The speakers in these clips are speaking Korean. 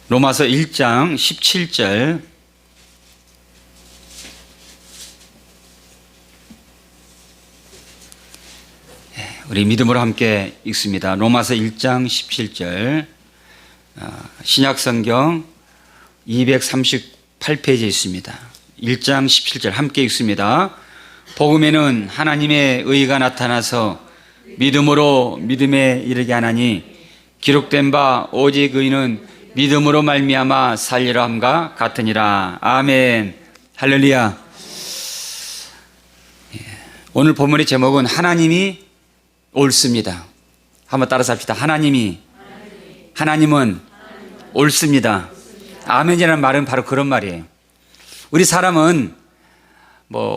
로마서 1장 17절. 우리 믿음으로 함께 읽습니다. 로마서 1장 17절. 신약성경 238페이지에 있습니다. 1장 17절 함께 읽습니다. 복음에는 하나님의 의가 나타나서 믿음으로 믿음에 이르게 하나니 기록된 바 오직 의인은 믿음으로 말미암아 살리라 함과 같으니라. 아멘. 할렐루야. 오늘 본문의 제목은 하나님이 옳습니다. 한번 따라서 합시다. 하나님은 옳습니다. 아멘이라는 말은 바로 그런 말이에요. 우리 사람은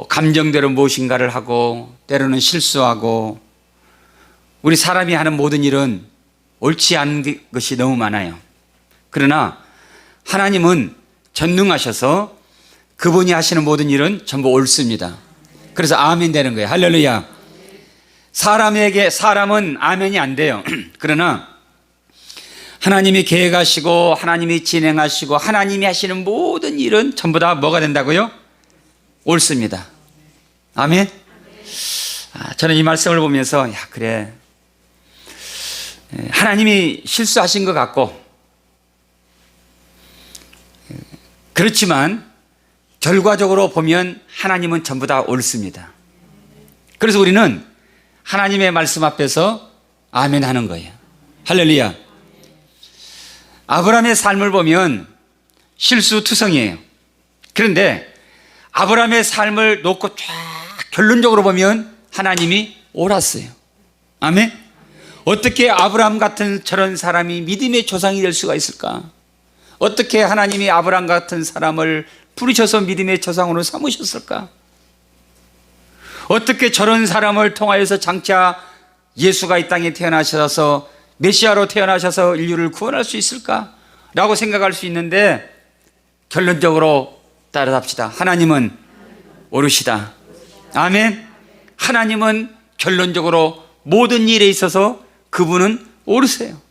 감정대로 무엇인가를 하고 때로는 실수하고 우리 사람이 하는 모든 일은 옳지 않은 것이 너무 많아요. 그러나 하나님은 전능하셔서 그분이 하시는 모든 일은 전부 옳습니다. 그래서 아멘 되는 거예요. 할렐루야. 사람은 아멘이 안 돼요. 그러나 하나님이 계획하시고 하나님이 진행하시고 하나님이 하시는 모든 일은 전부 다 뭐가 된다고요? 옳습니다. 아멘. 저는 이 말씀을 보면서 그래, 하나님이 실수하신 것 같고 그렇지만 결과적으로 보면 하나님은 전부 다 옳습니다. 그래서 우리는 하나님의 말씀 앞에서 아멘 하는 거예요. 할렐루야. 아브라함의 삶을 보면 실수투성이에요. 그런데 아브라함의 삶을 놓고 쫙 결론적으로 보면 하나님이 옳았어요. 아멘. 어떻게 아브라함 같은 저런 사람이 믿음의 조상이 될 수가 있을까? 어떻게 하나님이 아브라함 같은 사람을 부르셔서 믿음의 조상으로 삼으셨을까? 어떻게 저런 사람을 통하여서 장차 예수가 이 땅에 태어나셔서 메시아로 태어나셔서 인류를 구원할 수 있을까? 라고 생각할 수 있는데 결론적으로 따라합시다. 하나님은 옳으시다. 아멘. 하나님은 결론적으로 모든 일에 있어서 그분은 옳으세요.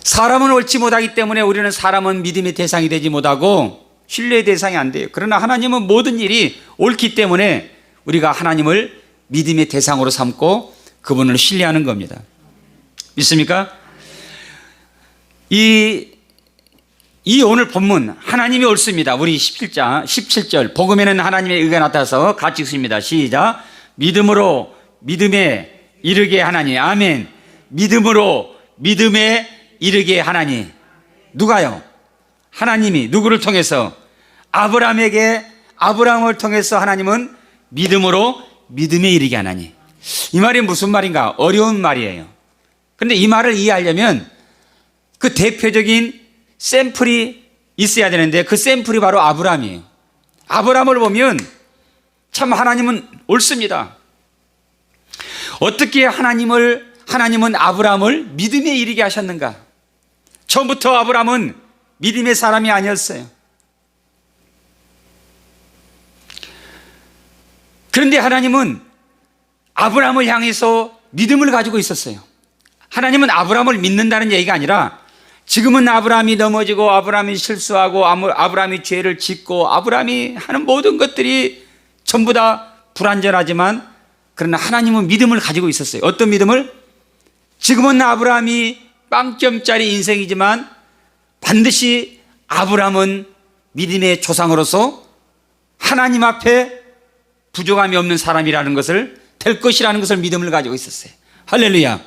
사람은 옳지 못하기 때문에 우리는 사람은 믿음의 대상이 되지 못하고 신뢰의 대상이 안 돼요. 그러나 하나님은 모든 일이 옳기 때문에 우리가 하나님을 믿음의 대상으로 삼고 그분을 신뢰하는 겁니다. 믿습니까? 이 오늘 본문 하나님이 옳습니다. 우리 17절 복음에는 하나님의 의가 나타나서 같이 읽습니다. 시작. 믿음으로 믿음에 이르게 하나니. 아멘. 믿음으로 믿음에 이르게 하나니. 누가요? 하나님이 누구를 통해서? 아브라함을 통해서 하나님은 믿음으로 믿음에 이르게 하나니. 이 말이 무슨 말인가? 어려운 말이에요. 그런데 이 말을 이해하려면 그 대표적인 샘플이 있어야 되는데 그 샘플이 바로 아브라함이에요. 아브라함을 보면 참 하나님은 옳습니다. 어떻게 하나님은 아브라함을 믿음에 이르게 하셨는가? 처음부터 아브라함은 믿음의 사람이 아니었어요. 그런데 하나님은 아브라함을 향해서 믿음을 가지고 있었어요. 하나님은 아브라함을 믿는다는 얘기가 아니라 지금은 아브라함이 넘어지고 아브라함이 실수하고 아브라함이 죄를 짓고 아브라함이 하는 모든 것들이 전부 다 불완전하지만 그러나 하나님은 믿음을 가지고 있었어요. 어떤 믿음을? 지금은 아브라함이 빵점짜리 인생이지만 반드시 아브라함은 믿음의 조상으로서 하나님 앞에 부족함이 없는 사람이라는 것을 될 것이라는 것을 믿음을 가지고 있었어요. 할렐루야.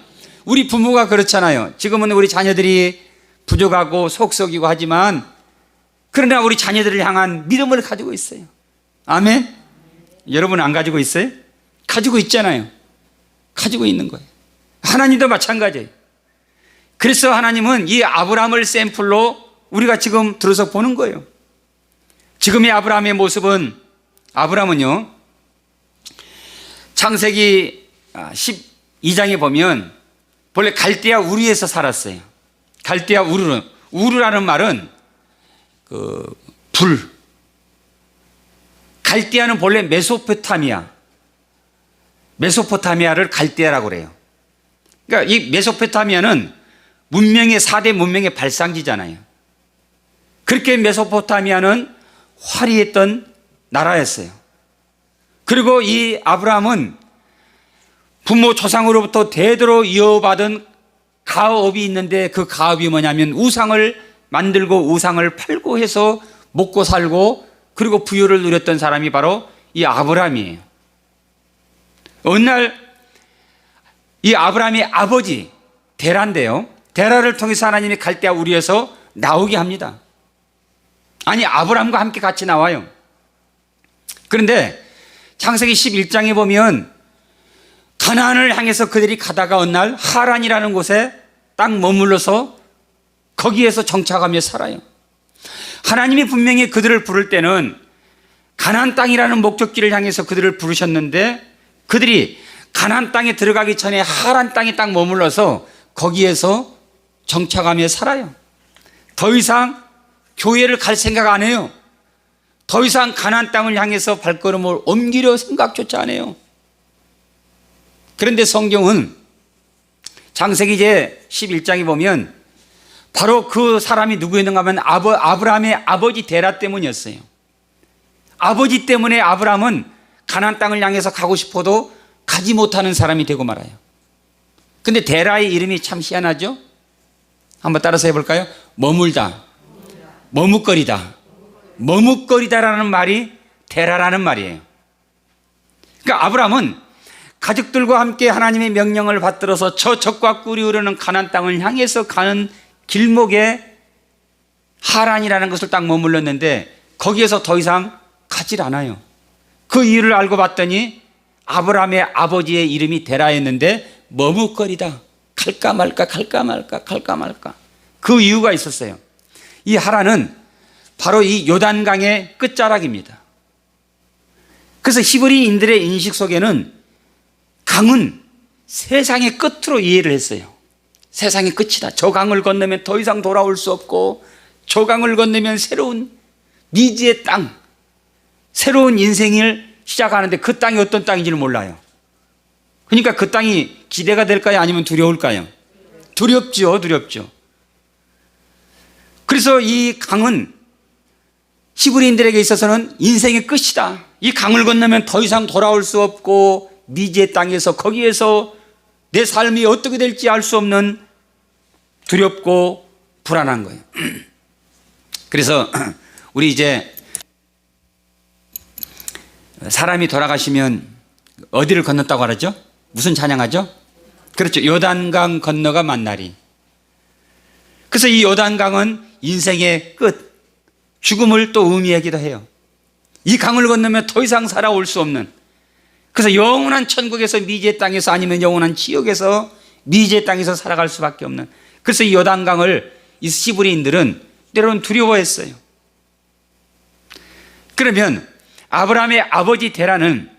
우리 부모가 그렇잖아요. 지금은 우리 자녀들이 부족하고 속썩이고 하지만 그러나 우리 자녀들을 향한 믿음을 가지고 있어요. 아멘. 여러분 안 가지고 있어요? 가지고 있잖아요. 가지고 있는 거예요. 하나님도 마찬가지예요. 그래서 하나님은 이 아브라함을 샘플로 우리가 지금 들어서 보는 거예요. 지금의 아브라함의 모습은 아브라함은요 창세기 12장에 보면 본래 갈대아 우르에서 살았어요. 갈대아 우르라는 말은 불. 갈대아는 본래 메소포타미아를 갈대아라고 그래요. 그러니까 이 메소포타미아는 문명의 4대 문명의 발상지잖아요. 그렇게 메소포타미아는 화려했던 나라였어요. 그리고 이 아브라함은 부모 조상으로부터 대대로 이어받은 가업이 있는데, 그 가업이 뭐냐면 우상을 만들고 우상을 팔고 해서 먹고 살고 그리고 부유를 누렸던 사람이 바로 이 아브라함이에요. 어느 날 이 아브라함의 아버지 데라인데요, 데라를 통해서 하나님이 갈대아 우리에서 나오게 합니다. 아니, 아브라함과 함께 같이 나와요. 그런데 창세기 11장에 보면 가나안을 향해서 그들이 가다가 어느 날 하란이라는 곳에 딱 머물러서 거기에서 정착하며 살아요. 하나님이 분명히 그들을 부를 때는 가나안 땅이라는 목적지를 향해서 그들을 부르셨는데, 그들이 가나안 땅에 들어가기 전에 하란 땅에 딱 머물러서 거기에서 정착하며 살아요. 더 이상 교회를 갈 생각 안 해요. 더 이상 가나안 땅을 향해서 발걸음을 옮기려 생각조차 안 해요. 그런데 성경은 창세기 제 11장에 보면 바로 그 사람이 누구였는가 하면 아브라함의 아버지 데라 때문이었어요. 아버지 때문에 아브라함은 가나안 땅을 향해서 가고 싶어도 가지 못하는 사람이 되고 말아요. 근데 데라의 이름이 참 희한하죠? 한번 따라서 해볼까요? 머물다, 머뭇거리다. 머뭇거리다라는 말이 데라라는 말이에요. 그러니까 아브라함은 가족들과 함께 하나님의 명령을 받들어서 저 적과 꿀이 흐르는 가나안 땅을 향해서 가는 길목에 하란이라는 것을 딱 머물렀는데 거기에서 더 이상 가질 않아요. 그 이유를 알고 봤더니 아브라함의 아버지의 이름이 데라였는데 머뭇거리다, 갈까 말까 갈까 말까 갈까 말까, 그 이유가 있었어요. 이 하란은 바로 이 요단강의 끝자락입니다. 그래서 히브리인들의 인식 속에는 강은 세상의 끝으로 이해를 했어요. 세상의 끝이다. 저 강을 건너면 더 이상 돌아올 수 없고, 저 강을 건너면 새로운 미지의 땅, 새로운 인생을 시작하는데 그 땅이 어떤 땅인지를 몰라요. 그러니까 그 땅이 기대가 될까요? 아니면 두려울까요? 두렵죠. 두렵죠. 그래서 이 강은 히브리인들에게 있어서는 인생의 끝이다. 이 강을 건너면 더 이상 돌아올 수 없고 미지의 땅에서 거기에서 내 삶이 어떻게 될지 알 수 없는 두렵고 불안한 거예요. 그래서 우리 이제 사람이 돌아가시면 어디를 건넜다고 하죠? 무슨 찬양하죠? 그렇죠. 요단강 건너가 만나리. 그래서 이 요단강은 인생의 끝, 죽음을 또 의미하기도 해요. 이 강을 건너면 더 이상 살아올 수 없는, 그래서 영원한 천국에서 미지의 땅에서, 아니면 영원한 지옥에서 미지의 땅에서 살아갈 수밖에 없는, 그래서 이 요단강을 이 히브리인들은 때로는 두려워했어요. 그러면 아브라함의 아버지 데라는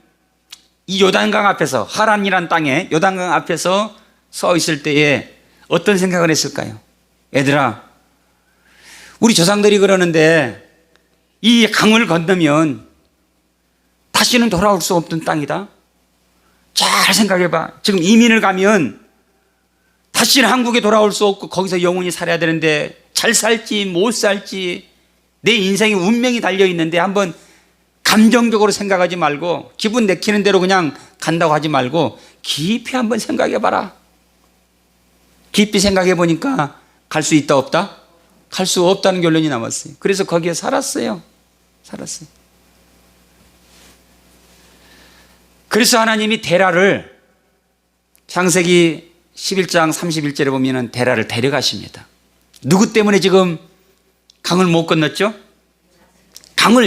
이 요단강 앞에서, 하란이란 땅에 요단강 앞에서 서 있을 때에 어떤 생각을 했을까요? 얘들아, 우리 조상들이 그러는데 이 강을 건너면 다시는 돌아올 수 없는 땅이다. 잘 생각해봐. 지금 이민을 가면 다시는 한국에 돌아올 수 없고 거기서 영원히 살아야 되는데 잘 살지 못 살지 내 인생의 운명이 달려있는데 한번 감정적으로 생각하지 말고, 기분 내키는 대로 그냥 간다고 하지 말고 깊이 한번 생각해봐라. 깊이 생각해보니까 갈 수 있다 없다? 갈 수 없다는 결론이 남았어요. 그래서 거기에 살았어요. 그래서 하나님이 데라를 창세기 11장 31절에 보면 데라를 데려가십니다. 누구 때문에 지금 강을 못 건넜죠?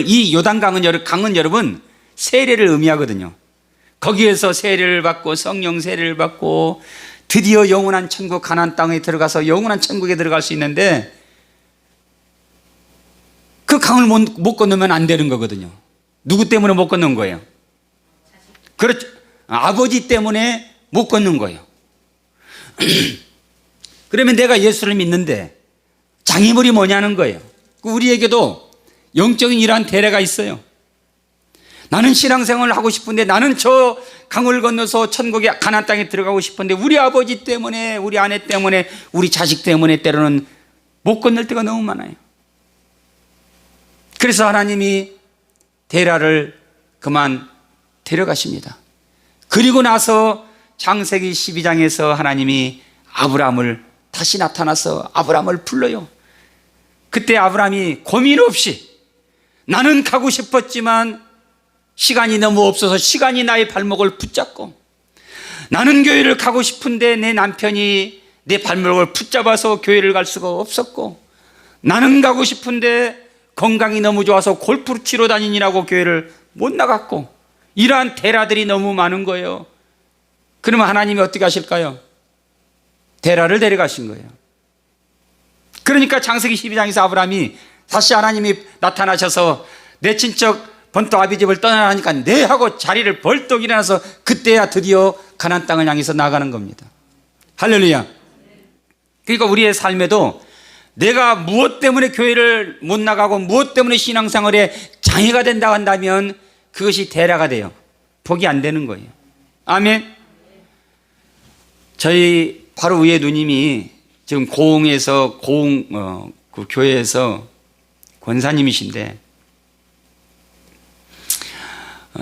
이 요단강은, 강은 여러분 세례를 의미하거든요. 거기에서 세례를 받고 성령 세례를 받고 드디어 영원한 천국 가나안 땅에 들어가서 영원한 천국에 들어갈 수 있는데 그 강을 못 건너면 안 되는 거거든요. 누구 때문에 못 건넌 거예요? 그렇죠. 아버지 때문에 못 건넌 거예요. 그러면 내가 예수를 믿는데 장애물이 뭐냐는 거예요. 우리에게도 영적인 이러한 대례가 있어요. 나는 신앙생활을 하고 싶은데, 나는 저 강을 건너서 천국의 가나안 땅에 들어가고 싶은데 우리 아버지 때문에, 우리 아내 때문에, 우리 자식 때문에 때로는 못 건널 때가 너무 많아요. 그래서 하나님이 데라를 그만 데려가십니다. 그리고 나서 창세기 12장에서 하나님이 아브라함을 다시 나타나서 아브라함을 불러요. 그때 아브라함이 고민 없이, 나는 가고 싶었지만 시간이 너무 없어서 시간이 나의 발목을 붙잡고, 나는 교회를 가고 싶은데 내 남편이 내 발목을 붙잡아서 교회를 갈 수가 없었고, 나는 가고 싶은데 건강이 너무 좋아서 골프를 치러 다니느라고 교회를 못 나갔고, 이러한 데라들이 너무 많은 거예요. 그러면 하나님이 어떻게 하실까요? 데라를 데려가신 거예요. 그러니까 창세기 12장에서 아브라함이 다시 하나님이 나타나셔서 내 친척 번토 아비 집을 떠나라니까 네 하고 자리를 벌떡 일어나서 그때야 드디어 가나안 땅을 향해서 나가는 겁니다. 할렐루야. 그러니까 우리의 삶에도 내가 무엇 때문에 교회를 못 나가고 무엇 때문에 신앙생활에 장애가 된다고 한다면 그것이 데라가 돼요. 복이 안 되는 거예요. 아멘. 저희 바로 위에 누님이 지금 고흥에서 그 교회에서 권사님이신데,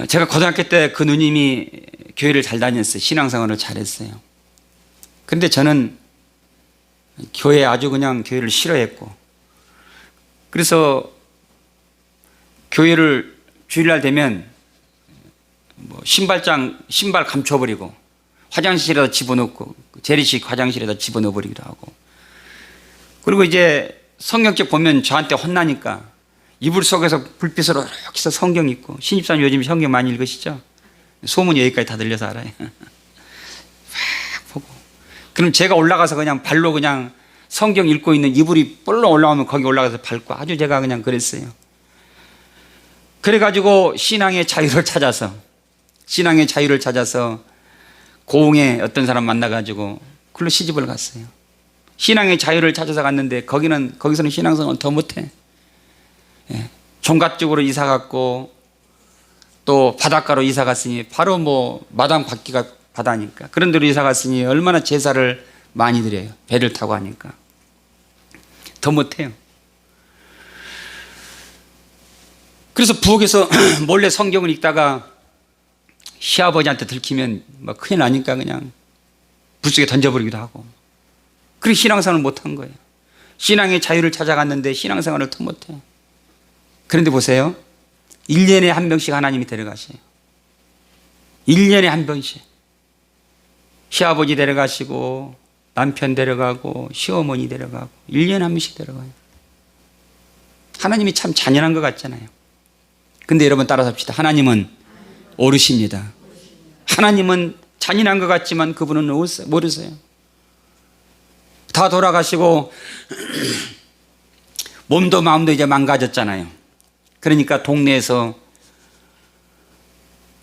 제가 고등학교 때 그 누님이 교회를 잘 다녔어요. 신앙생활을 잘했어요. 그런데 저는 교회 아주 그냥 교회를 싫어했고, 그래서 교회를 주일날 되면 뭐 신발 감춰버리고 화장실에다 집어넣고 재래식 화장실에다 집어넣어버리기도 하고, 그리고 이제 성경책 보면 저한테 혼나니까 이불 속에서 불빛으로 이렇게 해서 성경 읽고, 신입사님 요즘 성경 많이 읽으시죠? 소문이 여기까지 다 들려서 알아요. 막 보고, 그럼 제가 올라가서 그냥 발로 그냥 성경 읽고 있는 이불이 볼록 올라오면 거기 올라가서 밟고, 아주 제가 그냥 그랬어요. 그래가지고 신앙의 자유를 찾아서 고흥에 어떤 사람 만나가지고 그걸로 시집을 갔어요. 신앙의 자유를 찾아서 갔는데 거기서는 신앙생활을 더 못해. 종갓 쪽으로 이사 갔고 또 바닷가로 이사 갔으니 바로 뭐 마당 바퀴가 바다니까 그런 데로 이사 갔으니 얼마나 제사를 많이 드려요. 배를 타고 하니까 더 못해요. 그래서 부엌에서 몰래 성경을 읽다가 시아버지한테 들키면 막 큰일 나니까 그냥 불 속에 던져버리기도 하고, 그렇게 신앙생활을 못한 거예요. 신앙의 자유를 찾아갔는데 신앙생활을 더 못해요. 그런데 보세요. 1년에 한 명씩 하나님이 데려가셔요. 1년에 한 번씩. 시아버지 데려가시고 남편 데려가고 시어머니 데려가고 1년에 한 번씩 데려가요. 하나님이 참 잔인한 것 같잖아요. 근데 여러분 따라서 합시다. 하나님은 오르십니다. 하나님은 잔인한 것 같지만 그분은 모르세요. 다 돌아가시고 몸도 마음도 이제 망가졌잖아요. 그러니까 동네에서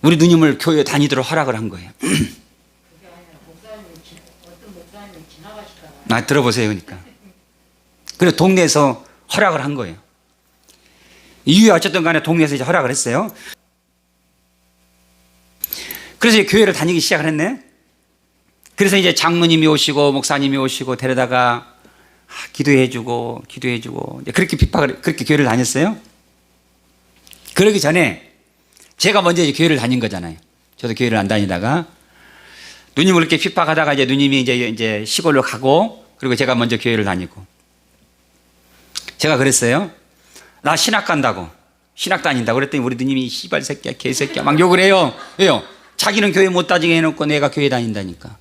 우리 누님을 교회 다니도록 허락을 한 거예요. 들어보세요. 그러니까. 그래서 동네에서 허락을 한 거예요. 이유야 어쨌든 간에 동네에서 이제 허락을 했어요. 그래서 이제 교회를 다니기 시작을 했네. 그래서 이제 장로님이 오시고 목사님이 오시고 데려다가 기도해주고 그렇게 교회를 다녔어요. 그러기 전에 제가 먼저 이제 교회를 다닌 거잖아요. 저도 교회를 안 다니다가 누님을 이렇게 핍박하다가 이제 누님이 이제 시골로 가고, 그리고 제가 먼저 교회를 다니고, 제가 그랬어요. 나 신학 간다고, 신학 다닌다고 그랬더니 우리 누님이 씨발 새끼야 개새끼야 막 욕을 해요. 왜요? 자기는 교회 못 다니게 해놓고 내가 교회 다닌다니까.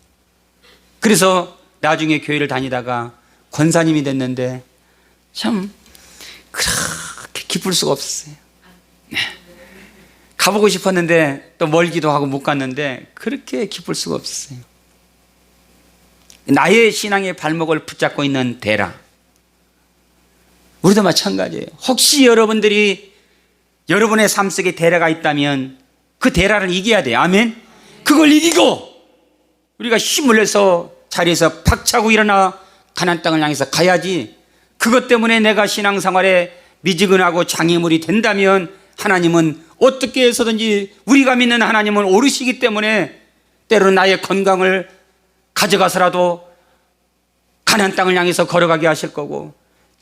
그래서 나중에 교회를 다니다가 권사님이 됐는데 참 그렇게 기쁠 수가 없었어요. 가보고 싶었는데 또 멀기도 하고 못 갔는데 그렇게 기쁠 수가 없었어요. 나의 신앙의 발목을 붙잡고 있는 데라, 우리도 마찬가지예요. 혹시 여러분들이 여러분의 삶 속에 데라가 있다면 그 데라를 이겨야 돼요. 아멘. 그걸 이기고 우리가 힘을 내서 자리에서 박차고 일어나 가나안 땅을 향해서 가야지. 그것 때문에 내가 신앙생활에 미지근하고 장애물이 된다면 하나님은 어떻게 해서든지, 우리가 믿는 하나님은 오르시기 때문에 때로는 나의 건강을 가져가서라도 가나안 땅을 향해서 걸어가게 하실 거고,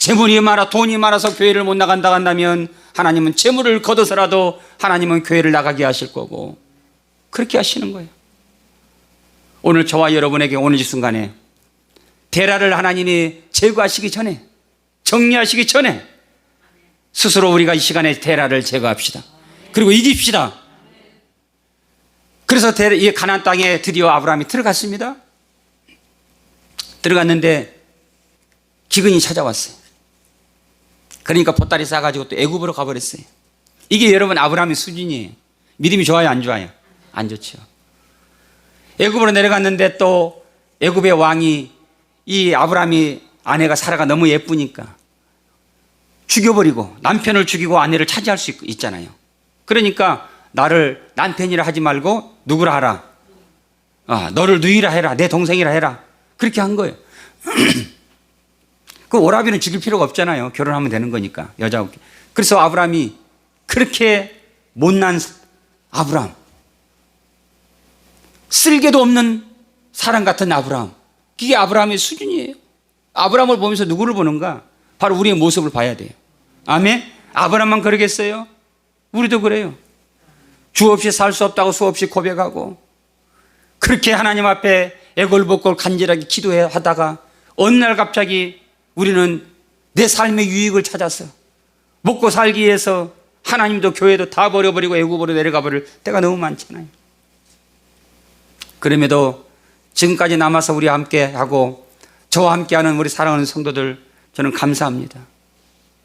재물이 많아 돈이 많아서 교회를 못 나간다 한다면 하나님은 재물을 걷어서라도 하나님은 교회를 나가게 하실 거고 그렇게 하시는 거예요. 오늘 저와 여러분에게 오늘 이 순간에 대라를 하나님이 제거하시기 전에, 정리하시기 전에 스스로 우리가 이 시간에 대라를 제거합시다. 그리고 이깁시다. 그래서 이 가나안 땅에 드디어 아브라함이 들어갔습니다. 들어갔는데 기근이 찾아왔어요. 그러니까 보따리 싸가지고 또 애굽으로 가버렸어요. 이게 여러분 아브라함의 수준이에요. 믿음이 좋아요, 안 좋아요? 안 좋죠. 애굽으로 내려갔는데 또 애굽의 왕이 이 아브라함이 아내가 사라가 너무 예쁘니까 죽여버리고 남편을 죽이고 아내를 차지할 수 있잖아요. 그러니까 나를 남편이라 하지 말고 누구라 하라. 너를 누이라 해라. 내 동생이라 해라. 그렇게 한 거예요. 그 오라비는 죽일 필요가 없잖아요. 결혼하면 되는 거니까 여자하고. 그래서 아브라함이 그렇게 못난 아브라함, 쓸개도 없는 사람 같은 아브라함, 그게 아브라함의 수준이에요. 아브라함을 보면서 누구를 보는가? 바로 우리의 모습을 봐야 돼요. 아멘. 아브라함만 그러겠어요? 우리도 그래요. 주 없이 살 수 없다고 수없이 고백하고 그렇게 하나님 앞에 애걸복걸 간절하게 기도하다가 어느 날 갑자기 우리는 내 삶의 유익을 찾아서 먹고 살기 위해서 하나님도 교회도 다 버려버리고 애굽으로 내려가 버릴 때가 너무 많잖아요. 그럼에도 지금까지 남아서 우리와 함께 하고 저와 함께하는 우리 사랑하는 성도들 저는 감사합니다.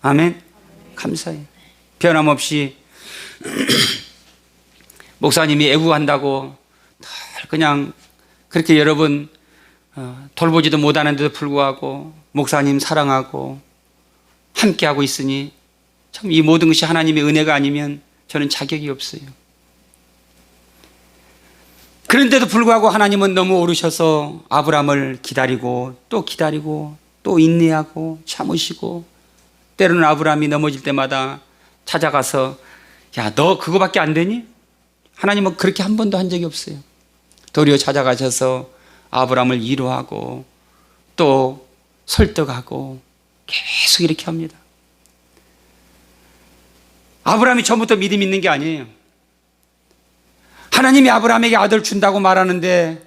아멘. 감사해요. 변함없이 목사님이 애구한다고 그냥 그렇게 여러분 돌보지도 못하는데도 불구하고 목사님 사랑하고 함께하고 있으니 참 이 모든 것이 하나님의 은혜가 아니면 저는 자격이 없어요. 그런데도 불구하고 하나님은 너무 오르셔서 아브라함을 기다리고 또 인내하고 참으시고 때로는 아브라함이 넘어질 때마다 찾아가서 야, 너 그거밖에 안 되니? 하나님은 그렇게 한 번도 한 적이 없어요. 도리어 찾아가셔서 아브라함을 위로하고 또 설득하고 계속 이렇게 합니다. 아브라함이 처음부터 믿음 있는 게 아니에요. 하나님이 아브라함에게 아들 준다고 말하는데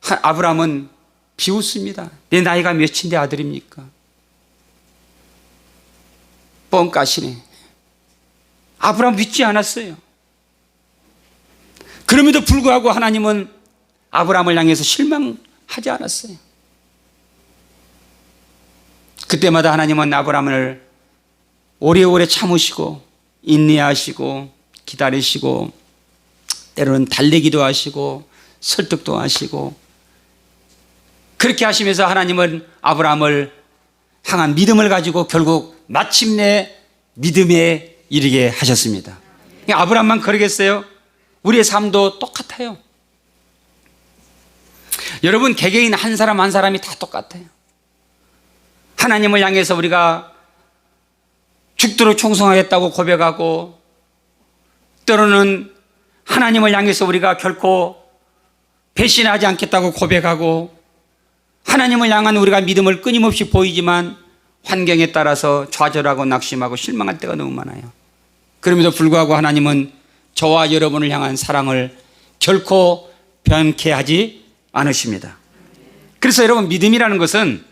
아브라함은 비웃습니다. 내 나이가 몇인데 아들입니까? 뻥까시네. 아브라함 믿지 않았어요. 그럼에도 불구하고 하나님은 아브라함을 향해서 실망하지 않았어요. 그때마다 하나님은 아브라함을 오래오래 참으시고 인내하시고 기다리시고 때로는 달래기도 하시고 설득도 하시고 그렇게 하시면서 하나님은 아브라함을 향한 믿음을 가지고 결국 마침내 믿음에 이르게 하셨습니다. 아브라함만 그러겠어요? 우리의 삶도 똑같아요. 여러분 개개인 한 사람 한 사람이 다 똑같아요. 하나님을 향해서 우리가 죽도록 충성하겠다고 고백하고 때로는 하나님을 향해서 우리가 결코 배신하지 않겠다고 고백하고 하나님을 향한 우리가 믿음을 끊임없이 보이지만 환경에 따라서 좌절하고 낙심하고 실망할 때가 너무 많아요. 그럼에도 불구하고 하나님은 저와 여러분을 향한 사랑을 결코 변케 하지 않으십니다. 그래서 여러분 믿음이라는 것은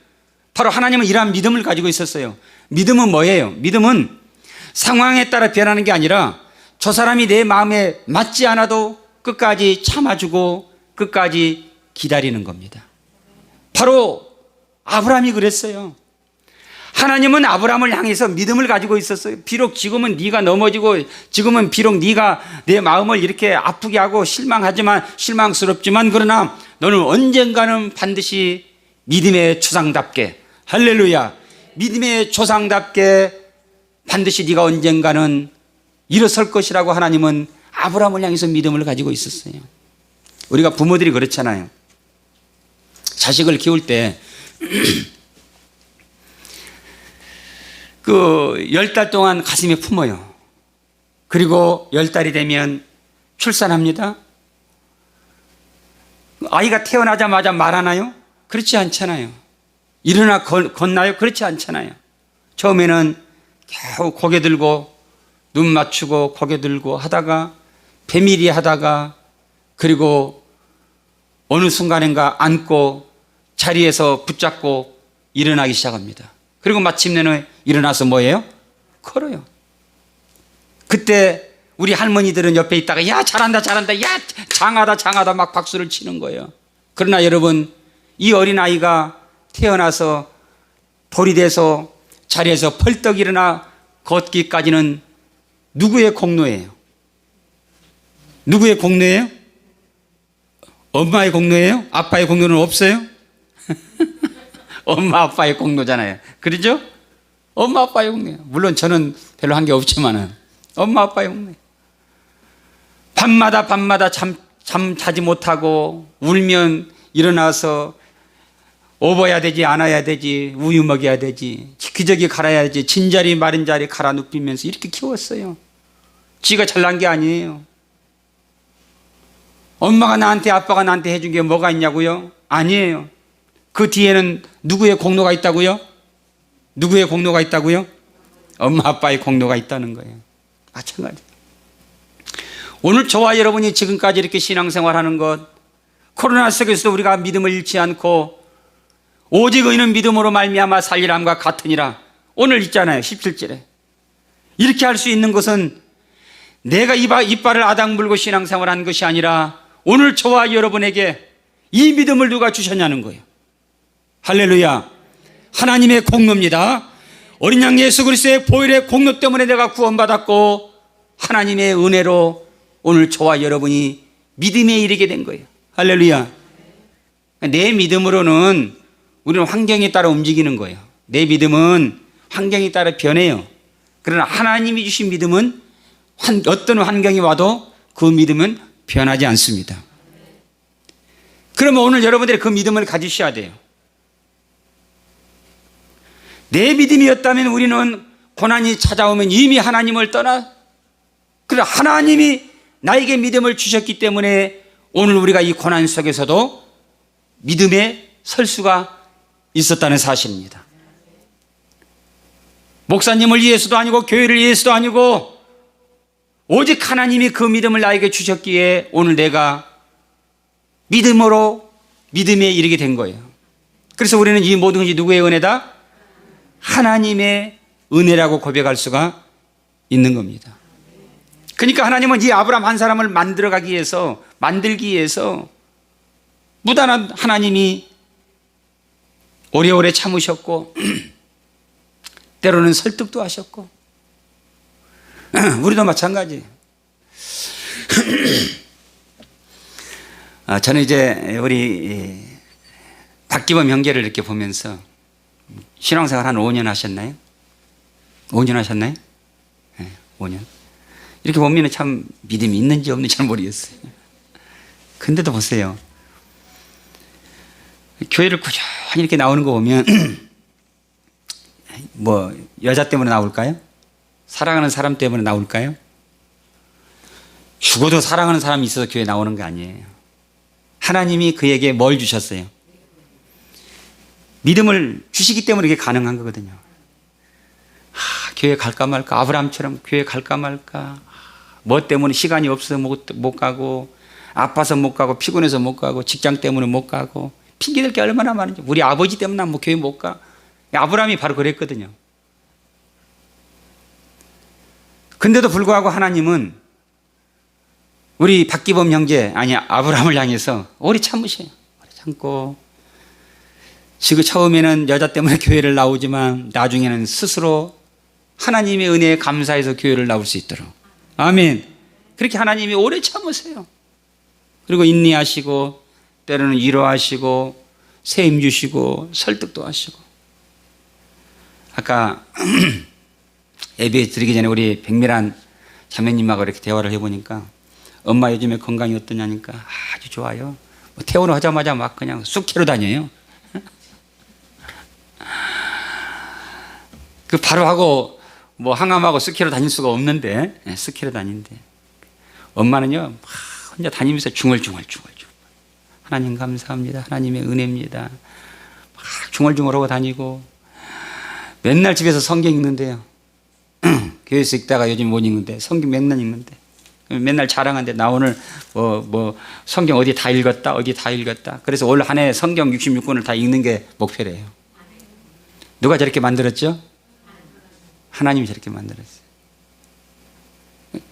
바로 하나님은 이러한 믿음을 가지고 있었어요. 믿음은 뭐예요? 믿음은 상황에 따라 변하는 게 아니라 저 사람이 내 마음에 맞지 않아도 끝까지 참아주고 끝까지 기다리는 겁니다. 바로 아브라함이 그랬어요. 하나님은 아브라함을 향해서 믿음을 가지고 있었어요. 비록 지금은 네가 넘어지고 지금은 비록 네가 내 마음을 이렇게 아프게 하고 실망스럽지만 그러나 너는 언젠가는 반드시 믿음의 조상답게 할렐루야 믿음의 조상답게 반드시 네가 언젠가는 일어설 것이라고 하나님은 아브라함을 향해서 믿음을 가지고 있었어요. 우리가 부모들이 그렇잖아요. 자식을 키울 때 그 10달 동안 가슴에 품어요. 그리고 10달이 되면 출산합니다. 아이가 태어나자마자 말하나요? 그렇지 않잖아요. 일어나 걷나요? 그렇지 않잖아요. 처음에는 겨우 고개 들고 눈 맞추고 고개 들고 하다가 배밀이 하다가 그리고 어느 순간인가 앉고 자리에서 붙잡고 일어나기 시작합니다. 그리고 마침내는 일어나서 뭐예요? 걸어요. 그때 우리 할머니들은 옆에 있다가 야 잘한다 잘한다 야 장하다 장하다 막 박수를 치는 거예요. 그러나 여러분 이 어린아이가 태어나서 돌이 돼서 자리에서 펄떡 일어나 걷기까지는 누구의 공로예요? 누구의 공로예요? 엄마의 공로예요? 아빠의 공로는 없어요? 엄마 아빠의 공로잖아요. 그러죠? 엄마 아빠의 공로예요. 물론 저는 별로 한 게 없지만은 엄마 아빠의 공로예요. 밤마다 잠 자지 못하고 울면 일어나서 업어야 되지 안아야 되지 우유 먹여야 되지 기저귀 갈아야지 진자리 마른 자리 갈아 눕히면서 이렇게 키웠어요. 지가 잘난 게 아니에요. 엄마가 나한테 아빠가 나한테 해준 게 뭐가 있냐고요? 아니에요. 그 뒤에는 누구의 공로가 있다고요? 누구의 공로가 있다고요? 엄마 아빠의 공로가 있다는 거예요. 마찬가지. 오늘 저와 여러분이 지금까지 이렇게 신앙생활하는 것, 코로나 속에서도 우리가 믿음을 잃지 않고 오직 의는 믿음으로 말미암아 살리람과 같으니라. 오늘 있잖아요. 17절에. 이렇게 할 수 있는 것은 내가 이빨을 아당 물고 신앙생활하는 것이 아니라 오늘 저와 여러분에게 이 믿음을 누가 주셨냐는 거예요. 할렐루야. 하나님의 공로입니다. 어린 양 예수 그리스도의 보혈의 공로 때문에 내가 구원받았고 하나님의 은혜로 오늘 저와 여러분이 믿음에 이르게 된 거예요. 할렐루야. 내 믿음으로는 우리는 환경에 따라 움직이는 거예요. 내 믿음은 환경에 따라 변해요. 그러나 하나님이 주신 믿음은 어떤 환경이 와도 그 믿음은 변하지 않습니다. 그러면 오늘 여러분들이 그 믿음을 가지셔야 돼요. 내 믿음이었다면 우리는 고난이 찾아오면 이미 하나님을 떠나, 그러나 하나님이 나에게 믿음을 주셨기 때문에 오늘 우리가 이 고난 속에서도 믿음에 설 수가 있었다는 사실입니다. 목사님을 위해서도 아니고 교회를 위해서도 아니고 오직 하나님이 그 믿음을 나에게 주셨기에 오늘 내가 믿음으로 믿음에 이르게 된 거예요. 그래서 우리는 이 모든 것이 누구의 은혜다? 하나님의 은혜라고 고백할 수가 있는 겁니다. 그러니까 하나님은 이 아브라함 한 사람을 만들기 위해서 무단한 하나님이 오래오래 참으셨고 때로는 설득도 하셨고 우리도 마찬가지예요. 저는 이제 우리 박기범 형제를 이렇게 보면서 신앙생활 한 5년 하셨나요? 5년 하셨나요? 네, 5년. 이렇게 보면 참 믿음이 있는지 없는지 잘 모르겠어요. 근데도 보세요. 교회를 꾸준히 이렇게 나오는 거 보면 뭐 여자 때문에 나올까요? 사랑하는 사람 때문에 나올까요? 죽어도 사랑하는 사람이 있어서 교회 나오는 게 아니에요. 하나님이 그에게 뭘 주셨어요? 믿음을 주시기 때문에 이게 가능한 거거든요. 교회 갈까 말까, 아브라함처럼 교회 갈까 말까, 뭐 때문에 시간이 없어서 못 가고, 아파서 못 가고, 피곤해서 못 가고, 직장 때문에 못 가고, 핑계댈 게 얼마나 많은지. 우리 아버지 때문에 난 뭐 교회 못 가. 아브라함이 바로 그랬거든요. 근데도 불구하고 하나님은 우리 박기범 형제, 아니 아브라함을 향해서 오래 참으셔요. 오래 참고, 지금 처음에는 여자 때문에 교회를 나오지만 나중에는 스스로 하나님의 은혜에 감사해서 교회를 나올 수 있도록. 아멘. 그렇게 하나님이 오래 참으세요. 그리고 인내하시고 때로는 위로하시고 세임 주시고 설득도 하시고. 아까 예배 드리기 전에 우리 백미란 자매님하고 이렇게 대화를 해보니까 엄마 요즘에 건강이 어떠냐니까 아주 좋아요. 뭐 퇴원하자마자 막 그냥 쑥 캐러 다녀요. 그 바로 하고 뭐 항암하고 스키로 다닐 수가 없는데 스키로 다니는데 엄마는요 막 혼자 다니면서 중얼중얼 하나님 감사합니다. 하나님의 은혜입니다. 막 중얼중얼하고 다니고 맨날 집에서 성경 읽는데요. 교회에서 읽다가 요즘 못 읽는데 성경 맨날 읽는데 맨날 자랑하는데 나 오늘 성경 어디 다 읽었다 어디 다 읽었다. 그래서 올 한 해 성경 66권을 다 읽는 게 목표래요. 누가 저렇게 만들었죠? 하나님이 저렇게 만들었어요.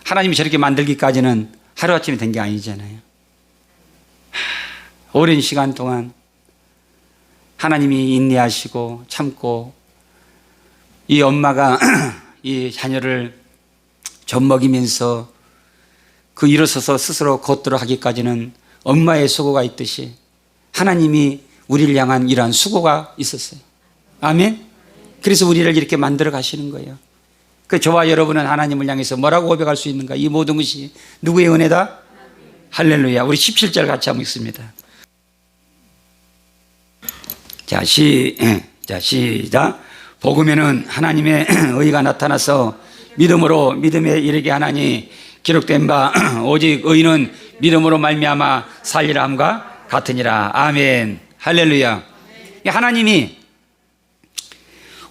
하나님이 저렇게 만들기까지는 하루아침에 된 게 아니잖아요. 오랜 시간 동안 하나님이 인내하시고 참고 이 엄마가 이 자녀를 젖먹이면서 그 일어서서 스스로 걷도록 하기까지는 엄마의 수고가 있듯이 하나님이 우리를 향한 이러한 수고가 있었어요. 아멘. 그래서 우리를 이렇게 만들어 가시는 거예요. 그 저와 여러분은 하나님을 향해서 뭐라고 고백할 수 있는가? 이 모든 것이 누구의 은혜다? 할렐루야. 우리 17절 같이 한번 읽습니다. 자, 시작. 복음에는 하나님의 의가 나타나서 믿음으로 믿음에 이르게 하나니 기록된 바 오직 의인은 믿음으로 말미암아 살리라 함과 같으니라. 아멘. 할렐루야. 하나님이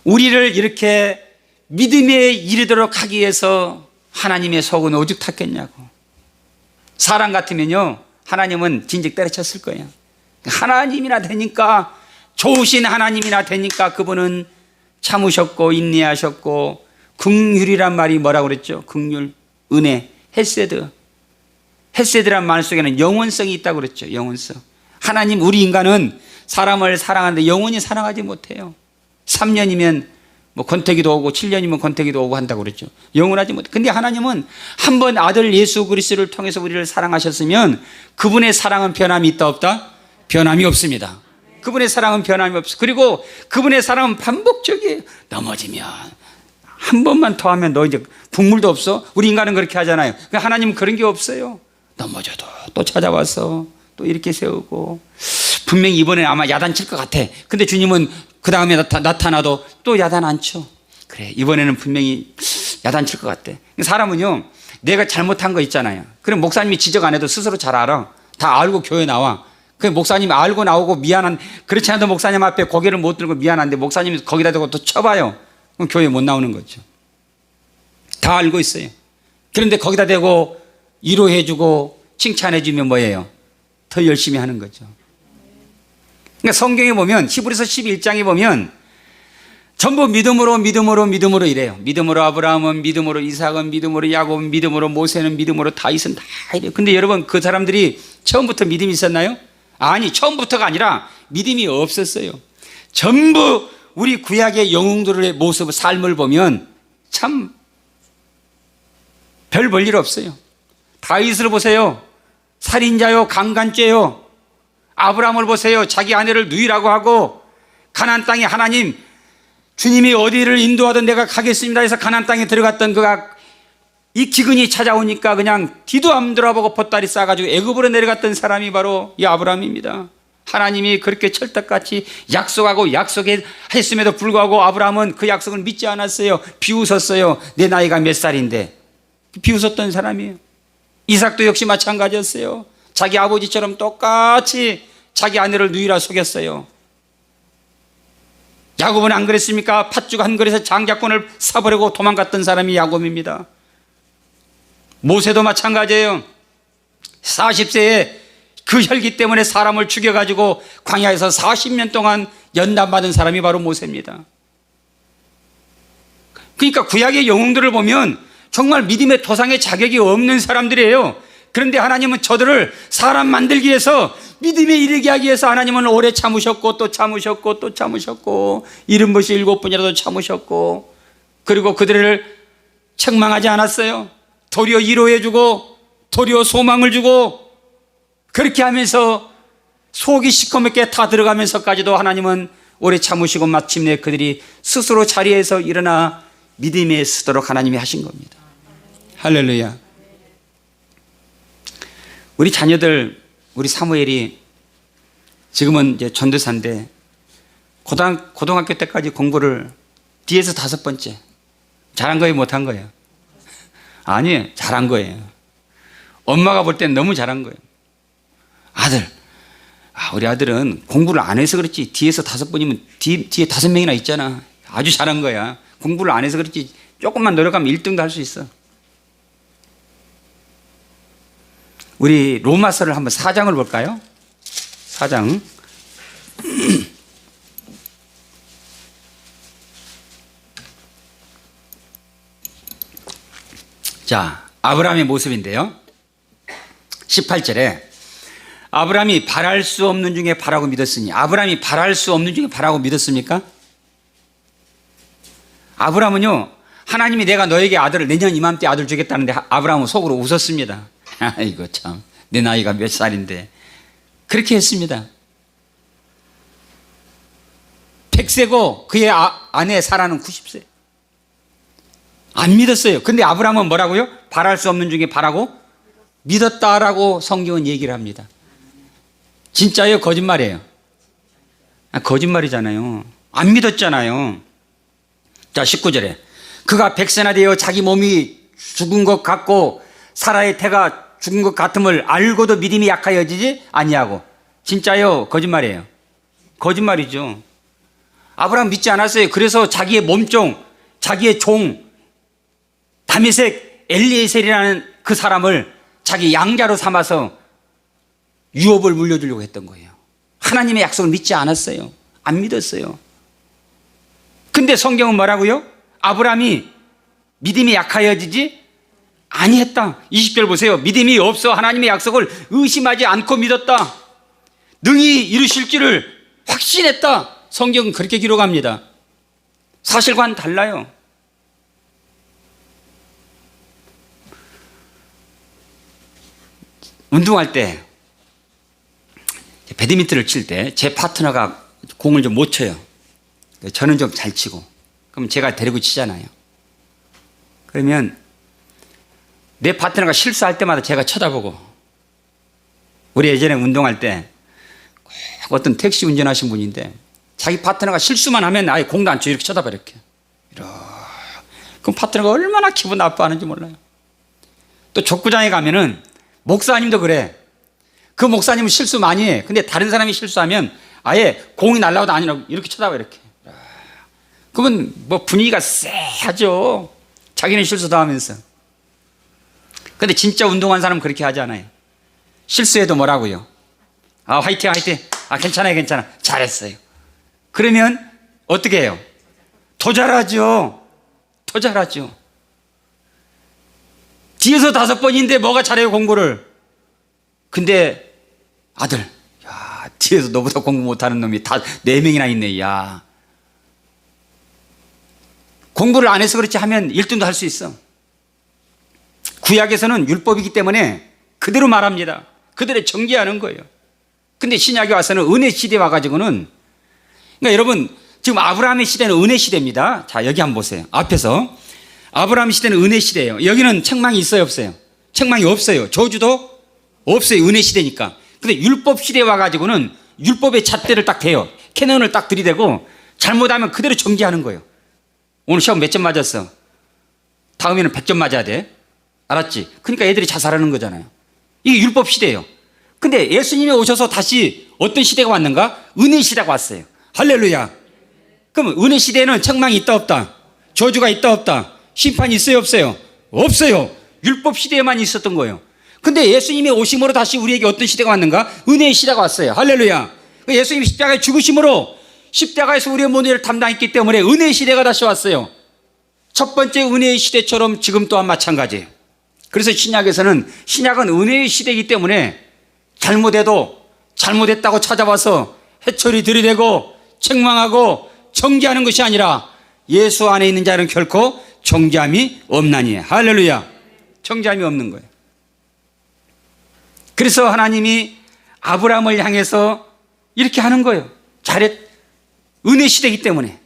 우리를 이렇게 믿음에 이르도록 하기 위해서 하나님의 속은 오죽 탔겠냐고. 사람 같으면요 하나님은 진즉 때려쳤을 거예요. 하나님이나 되니까, 좋으신 하나님이나 되니까 그분은 참으셨고 인내하셨고, 긍휼이란 말이 뭐라고 그랬죠? 긍휼, 은혜, 헤세드. 헤세드란 말 속에는 영원성이 있다고 그랬죠. 영원성. 하나님, 우리 인간은 사람을 사랑하는데 영원히 사랑하지 못해요. 3년이면 뭐 권태기도 오고 7년이면 권태기도 오고 한다고 그랬죠. 영원하지 못해. 근데 하나님은 한 번 아들 예수 그리스도를 통해서 우리를 사랑하셨으면 그분의 사랑은 변함이 있다 없다? 변함이 없습니다. 그분의 사랑은 변함이 없어. 그리고 그분의 사랑은 반복적이에요. 넘어지면 한 번만 더 하면 너 이제 국물도 없어. 우리 인간은 그렇게 하잖아요. 하나님은 그런 게 없어요. 넘어져도 또 찾아와서 또 이렇게 세우고, 분명히 이번에 아마 야단칠 것 같아. 근데 주님은 그 다음에 나타나도 또 야단 안 쳐. 그래, 이번에는 분명히 야단칠 것 같아. 사람은요 내가 잘못한 거 있잖아요. 그럼 목사님이 지적 안 해도 스스로 잘 알아. 다 알고 교회 나와. 그 목사님 알고 나오고 미안한, 그렇지 않아도 목사님 앞에 고개를 못 들고 미안한데 목사님이 거기다 대고 또 쳐봐요. 그럼 교회 못 나오는 거죠. 다 알고 있어요. 그런데 거기다 대고 위로해주고 칭찬해주면 뭐예요? 더 열심히 하는 거죠. 그러니까 성경에 보면, 히브리서 11장에 보면 전부 믿음으로 이래요. 믿음으로 아브라함은, 믿음으로 이삭은, 믿음으로 야곱은, 믿음으로 모세는, 믿음으로 다윗은 다 이래요. 근데 여러분, 그 사람들이 처음부터 믿음이 있었나요? 아니, 처음부터가 아니라 믿음이 없었어요. 전부 우리 구약의 영웅들의 모습, 삶을 보면 참 별 볼 일 없어요. 다윗을 보세요. 살인자요, 강간죄요. 아브라함을 보세요. 자기 아내를 누이라고 하고, 가나안 땅에 하나님, 주님이 어디를 인도하든 내가 가겠습니다 해서 가나안 땅에 들어갔던 그가 이 기근이 찾아오니까 그냥 뒤도 안 돌아보고 보따리 싸가지고 애굽으로 내려갔던 사람이 바로 이 아브라함입니다. 하나님이 그렇게 철떡같이 약속하고 약속했음에도 불구하고 아브라함은 그 약속을 믿지 않았어요. 비웃었어요. 내 나이가 몇 살인데. 비웃었던 사람이에요. 이삭도 역시 마찬가지였어요. 자기 아버지처럼 똑같이 자기 아내를 누이라 속였어요. 야곱은 안 그랬습니까? 팥죽 한 그릇에 장자권을 사버리고 도망갔던 사람이 야곱입니다. 모세도 마찬가지예요. 40세에 그 혈기 때문에 사람을 죽여가지고 광야에서 40년 동안 연단받은 사람이 바로 모세입니다. 그러니까 구약의 영웅들을 보면 정말 믿음의 도상의 자격이 없는 사람들이에요. 그런데 하나님은 저들을 사람 만들기 위해서, 믿음에 이르게 하기 위해서 하나님은 오래 참으셨고 또 참으셨고 또 참으셨고, 이른 것이 7번이라도 참으셨고, 그리고 그들을 책망하지 않았어요. 도리어 위로해주고 도리어 소망을 주고, 그렇게 하면서 속이 시커멓게 다 들어가면서까지도 하나님은 오래 참으시고 마침내 그들이 스스로 자리에서 일어나 믿음에 서도록 하나님이 하신 겁니다. 할렐루야. 우리 자녀들, 우리 사무엘이 지금은 이제 전도사인데 고등학교 때까지 공부를 뒤에서 5번째. 잘한 거예요, 못한 거예요? 아니에요, 잘한 거예요. 엄마가 볼 땐 너무 잘한 거예요. 아들, 우리 아들은 공부를 안 해서 그렇지 뒤에서 5번이면 뒤에 5명이나 있잖아. 아주 잘한 거야. 공부를 안 해서 그렇지 조금만 노력하면 1등도 할 수 있어. 우리 로마서를 한번 4장을 볼까요? 4장. 자, 아브라함의 모습인데요. 18절에 아브라함이 바랄 수 없는 중에 바라고 믿었으니, 아브라함이 바랄 수 없는 중에 바라고 믿었습니까? 아브라함은요, 하나님이 내가 너에게 아들을 내년 이맘때 아들 주겠다는데 아브라함은 속으로 웃었습니다. 아이고 참, 내 나이가 몇 살인데 그렇게 했습니다. 100세고 그의 아내 사라는 90세. 안 믿었어요. 근데 아브라함은 뭐라고요? 바랄 수 없는 중에 바라고 믿었다라고 성경은 얘기를 합니다. 진짜예요? 거짓말이에요? 거짓말이잖아요. 안 믿었잖아요. 자, 19절에 그가 100세나 되어 자기 몸이 죽은 것 같고 사라의 태가 죽은 것 같음을 알고도 믿음이 약하여지지 아니하고. 진짜요? 거짓말이에요? 거짓말이죠. 아브라함 믿지 않았어요. 그래서 자기의 몸종, 자기의 종 다메섹 엘리에셀이라는 그 사람을 자기 양자로 삼아서 유업을 물려주려고 했던 거예요. 하나님의 약속을 믿지 않았어요. 안 믿었어요. 근데 성경은 뭐라고요? 아브라함이 믿음이 약하여지지 아니했다. 20절 보세요. 믿음이 없어 하나님의 약속을 의심하지 않고 믿었다. 능히 이루실 줄을 확신했다. 성경은 그렇게 기록합니다. 사실과는 달라요. 운동할 때 배드민턴을 칠 때 제 파트너가 공을 좀 못 쳐요. 저는 좀 잘 치고, 그럼 제가 데리고 치잖아요. 그러면 내 파트너가 실수할 때마다 제가 쳐다보고, 우리 예전에 운동할 때 어떤 택시 운전하신 분인데 자기 파트너가 실수만 하면 아예 공도 안 쳐. 이렇게 쳐다봐. 이렇게 그럼 파트너가 얼마나 기분 나빠하는지 몰라요. 또 족구장에 가면은 목사님도 그래. 그 목사님은 실수 많이 해. 근데 다른 사람이 실수하면 아예 공이 날라와도 아니라고 이렇게 쳐다봐. 이렇게. 그러면 뭐 분위기가 쎄하죠. 자기는 실수도 하면서. 근데 진짜 운동한 사람은 그렇게 하지 않아요. 실수해도 뭐라고요? 아, 화이팅 화이팅. 아, 괜찮아요 괜찮아. 잘했어요. 그러면 어떻게 해요? 더 잘하죠. 더 잘하죠. 뒤에서 5번인데 뭐가 잘해요 공부를. 근데 아들, 야, 뒤에서 너보다 공부 못하는 놈이 다 4명이나 있네. 야, 공부를 안 해서 그렇지 하면 1등도 할 수 있어. 구약에서는 율법이기 때문에 그대로 말합니다. 그대로 정죄하는 거예요. 근데 신약에 와서는 은혜 시대에 와가지고는, 그러니까 여러분 지금 아브라함의 시대는 은혜 시대입니다. 자, 여기 한번 보세요. 앞에서 아브라함 시대는 은혜 시대예요. 여기는 책망이 있어요 없어요? 책망이 없어요. 저주도 없어요. 은혜 시대니까. 근데 율법 시대에 와가지고는 율법의 잣대를 딱 대요. 캐논을 딱 들이대고 잘못하면 그대로 정죄하는 거예요. 오늘 시험 몇 점 맞았어? 다음에는 100점 맞아야 돼. 알았지? 그러니까 애들이 자살하는 거잖아요. 이게 율법 시대예요. 근데 예수님이 오셔서 다시 어떤 시대가 왔는가? 은혜 시대가 왔어요. 할렐루야. 그럼 은혜 시대에는 책망이 있다 없다? 저주가 있다 없다? 심판이 있어요 없어요? 없어요. 율법 시대에만 있었던 거예요. 근데 예수님이 오심으로 다시 우리에게 어떤 시대가 왔는가? 은혜의 시대가 왔어요. 할렐루야. 예수님이 십자가에 죽으심으로 십자가에서 우리의 모든 담당했기 때문에 은혜의 시대가 다시 왔어요. 첫 번째 은혜의 시대처럼 지금 또한 마찬가지예요. 그래서 신약에서는, 신약은 은혜의 시대이기 때문에 잘못해도 잘못했다고 찾아와서 해초리 들이대고 책망하고 정죄하는 것이 아니라 예수 안에 있는 자는 결코 정죄함이 없나니. 할렐루야. 정죄함이 없는 거예요. 그래서 하나님이 아브라함을 향해서 이렇게 하는 거예요. 은혜 시대이기 때문에.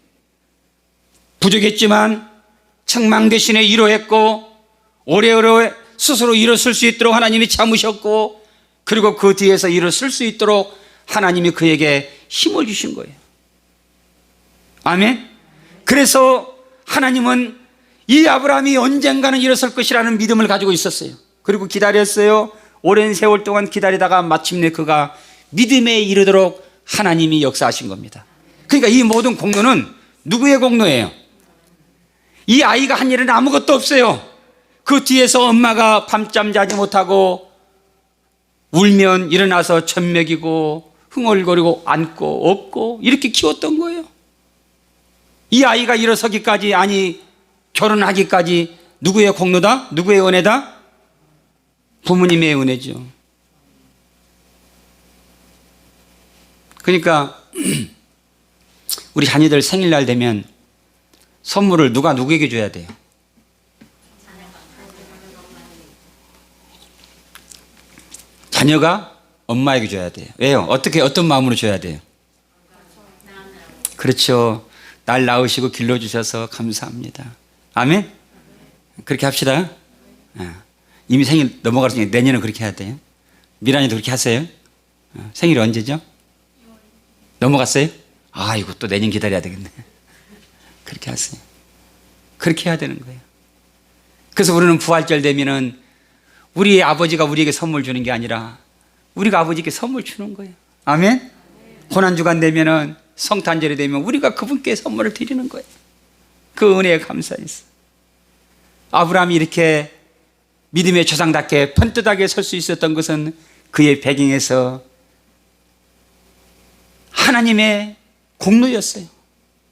부족했지만 책망 대신에 위로했고, 오래오래 스스로 일어설 수 있도록 하나님이 참으셨고, 그리고 그 뒤에서 일어설 수 있도록 하나님이 그에게 힘을 주신 거예요. 아멘. 그래서 하나님은 이 아브라함이 언젠가는 일어설 것이라는 믿음을 가지고 있었어요. 그리고 기다렸어요. 오랜 세월 동안 기다리다가 마침내 그가 믿음에 이르도록 하나님이 역사하신 겁니다. 그러니까 이 모든 공로는 누구의 공로예요? 이 아이가 한 일은 아무것도 없어요. 그 뒤에서 엄마가 밤잠 자지 못하고 울면 일어나서 젖 먹이고 흥얼거리고 안고 업고 이렇게 키웠던 거예요. 이 아이가 일어서기까지, 아니 결혼하기까지 누구의 공로다? 누구의 은혜다? 부모님의 은혜죠. 그러니까 우리 자녀들 생일날 되면 선물을 누가 누구에게 줘야 돼요? 자녀가 엄마에게 줘야 돼요. 왜요? 어떻게, 어떤 마음으로 줘야 돼요? 그렇죠. 날 낳으시고 길러주셔서 감사합니다. 아멘? 그렇게 합시다. 이미 생일 넘어갔으니까 내년은 그렇게 해야 돼요. 미란이도 그렇게 하세요. 생일이 언제죠? 넘어갔어요? 아이고, 또 내년 기다려야 되겠네. 그렇게 하세요. 그렇게 해야 되는 거예요. 그래서 우리는 부활절 되면은 우리 아버지가 우리에게 선물 주는 게 아니라 우리가 아버지께 선물 주는 거예요. 아멘? 고난주간 되면은, 성탄절이 되면 우리가 그분께 선물을 드리는 거예요. 그 은혜에 감사해서. 아브라함이 이렇게 믿음의 조상답게 번듯하게 설 수 있었던 것은 그의 배경에서 하나님의 공로였어요.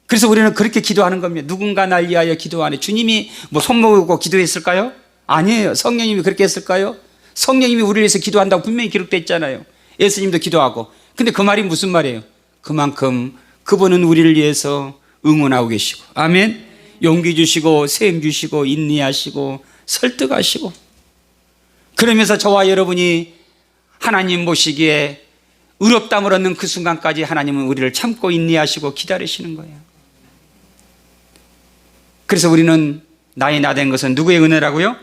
그래서 우리는 그렇게 기도하는 겁니다. 누군가 날 위하여 기도하네. 주님이 뭐 손모으고 기도했을까요? 아니에요. 성령님이 그렇게 했을까요? 성령님이 우리를 위해서 기도한다고 분명히 기록되어 있잖아요. 예수님도 기도하고. 근데 그 말이 무슨 말이에요? 그만큼 그분은 우리를 위해서 응원하고 계시고, 아멘. 용기 주시고 세임 주시고 인내하시고 설득하시고, 그러면서 저와 여러분이 하나님 보시기에 의롭다함을 얻는 그 순간까지 하나님은 우리를 참고 인내하시고 기다리시는 거예요. 그래서 우리는 나의 나 된 것은 누구의 은혜라고요?